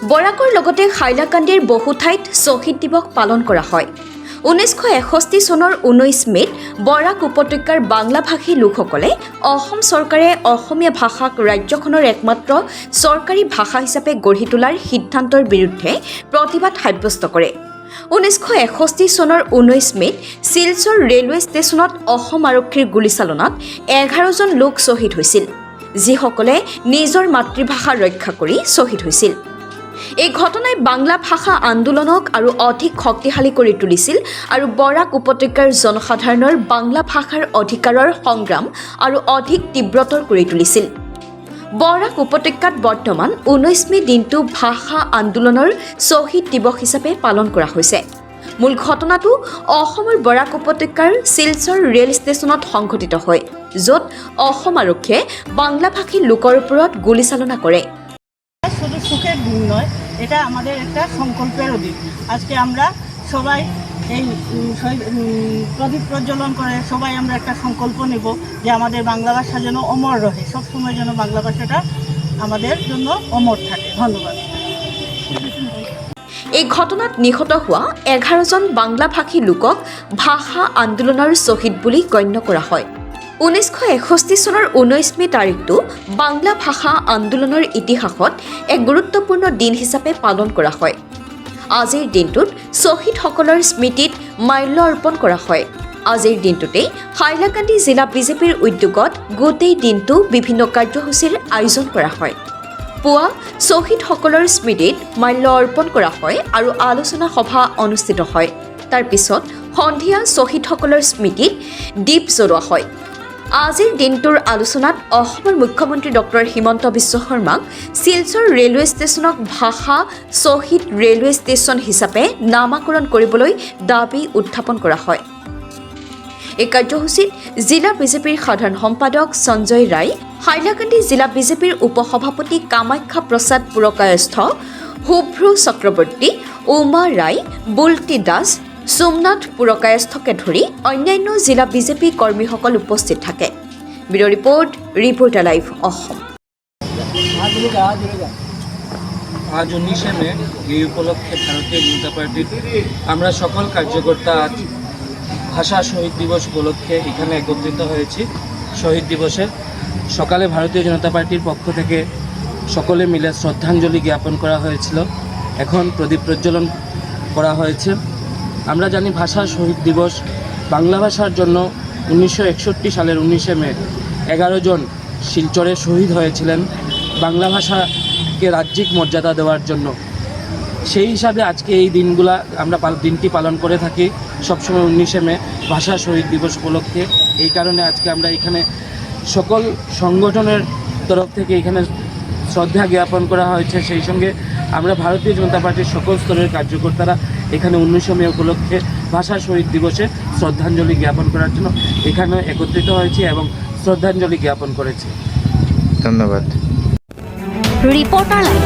বৰাকৰ লগতে হাইলাকান্দিৰ বহু ঠাইত শ্বহীদ দিৱস পালন কৰা হয়। 1961 চনৰ 19 মে'ত বৰাক উপত্যকাৰ বাংলাভাষী লোকসকলে অসম চৰকাৰে অসমীয়া ভাষাক ৰাজ্যখনৰ একমাত্ৰ চৰকাৰী ভাষা হিচাপে গঢ়ি তোলাৰ সিদ্ধান্তৰ বিৰুদ্ধে প্ৰতিবাদ সাব্যস্ত কৰে। 1961 চনৰ 19 মে'ত শিলচৰ ৰেলৱে ষ্টেচনত অসম আৰক্ষীৰ গুলীচালনাত 11 জন লোক শ্বহীদ হৈছিল, যিসকলে নিজৰ মাতৃভাষা ৰক্ষা কৰি শ্বহীদ হৈছিল। এই ঘটনাই বাংলা ভাষা আন্দোলনক আৰু অধিক শক্তিশালী কৰি তুলিছিল আৰু বৰাক উপত্যকাৰ জনসাধাৰণৰ বাংলা ভাষাৰ অধিকাৰৰ সংগ্ৰাম আৰু অধিক তীব্ৰতৰ কৰি তুলিছিল। বৰাক উপত্যকাত বৰ্তমান 19 মে' দিনটো ভাষা আন্দোলনৰ শ্বহীদ দিৱস হিচাপে পালন কৰা হৈছে। মূল ঘটনাটো অসমৰ বৰাক উপত্যকাৰ শিলচৰ ৰেল ষ্টেচনত সংঘটিত হয়, য'ত অসম আৰক্ষীয়ে বাংলাভাষী লোকৰ ওপৰত গুলীচালনা কৰে। শুধু সুখের দিন নয়, এটা আমাদের একটা সংকল্পেরও দিন। আজকে আমরা সবাই এই প্রদীপ প্রজ্বলন করে সবাই আমরা একটা সংকল্প নেব যে আমাদের বাংলা ভাষা যেন অমর রহে, সবসময় যেন বাংলা ভাষাটা আমাদের জন্য অমর থাকে। ধন্যবাদ। এই ঘটনাত নিহত হোৱা 11 জন বাংলাভাষী লোকক ভাষা আন্দোলনৰ শ্বহীদ বুলি গণ্য কৰা হয়। 1961 চনৰ 19 মে' তাৰিখটো বাংলা ভাষা আন্দোলনৰ ইতিহাসত এক গুৰুত্বপূৰ্ণ দিন হিচাপে পালন কৰা হয়। আজিৰ দিনটোত শ্বহীদসকলৰ স্মৃতিত মাল্য অৰ্পণ কৰা হয়। আজিৰ দিনটোতেই হাইলাকান্দি জিলা বিজেপিৰ উদ্যোগত গোটেই দিনটো বিভিন্ন কাৰ্যসূচীৰ আয়োজন কৰা হয়। পুৱা শ্বহীদসকলৰ স্মৃতিত মাল্য অৰ্পণ কৰা হয় আৰু আলোচনা সভা অনুষ্ঠিত হয়। তাৰ পিছত সন্ধিয়া শ্বহীদসকলৰ স্মৃতিত দীপ জ্বলোৱা হয়। আজিৰ দিনটোৰ আলোচনাত অসমৰ মুখ্যমন্ত্ৰী ডক্টৰ হিমন্ত বিশ্ব শৰ্মাক শিলচৰ ৰেলৱে ষ্টেচনক ভাষা শ্বহীদ ৰেলৱে ষ্টেচন হিচাপে নামাকৰণ কৰিবলৈ দাবী উত্থাপন কৰা হয়। এই কাৰ্যসূচীত জিলা বিজেপিৰ সাধাৰণ সম্পাদক সঞ্জয় ৰায়, হাইলাকান্দি জিলা বিজেপিৰ উপসভাপতি কামাখ্যা প্ৰসাদ পুৰকায়স্থ, শুভ্ৰু চক্ৰৱৰ্তী, উমা ৰায়, বুল্টি দাস, সোমনাথ পুৰকায়স্থকে ধৰি অন্যান্য জিলা বিজেপি কৰ্মীসকল উপস্থিত থাকে। Bureau report, reporter live Assam. আজ 19 মে এই উপলক্ষে ভারতীয় জনতা পার্টির আমরা সকল কার্যকর্তা আজ ভাষা শহীদ দিবস উপলক্ষে এখানে একত্রিত হয়েছি। শহীদ দিবসে সকালে ভারতীয় জনতা পার্টির পক্ষ থেকে সকলে মিলে শ্রদ্ধাঞ্জলি জ্ঞাপন করা হয়েছিল। এখন প্রদীপ প্রজ্বলন করা হয়েছে। আমরা জানি ভাষা শহীদ দিবস বাংলা ভাষার জন্য 1961 সালের 19 মে 11 জন শিলচরে শহীদ হয়েছিলেন বাংলা ভাষাকে রাজ্যিক মর্যাদা দেওয়ার জন্য। সেই হিসাবে আজকে এই দিনটি পালন করে থাকি সবসময় 19 মে ভাষা শহীদ দিবস উপলক্ষে। এই কারণে আজকে আমরা এখানে সকল সংগঠনের তরফ থেকে এখানে শ্রদ্ধা জ্ঞাপন করা হয়েছে। সেই সঙ্গে আমরা ভারতীয় জনতা পার্টির সকল স্তরের কার্যকর্তারা এখানে 19 মে উপলক্ষে ভাষা শহীদ দিবসে শ্রদ্ধাঞ্জলি জ্ঞাপন করার জন্য এখানে একত্রিত হয়েছি এবং শ্রদ্ধাঞ্জলি জ্ঞাপন করেছি। ধন্যবাদ। Reporter live.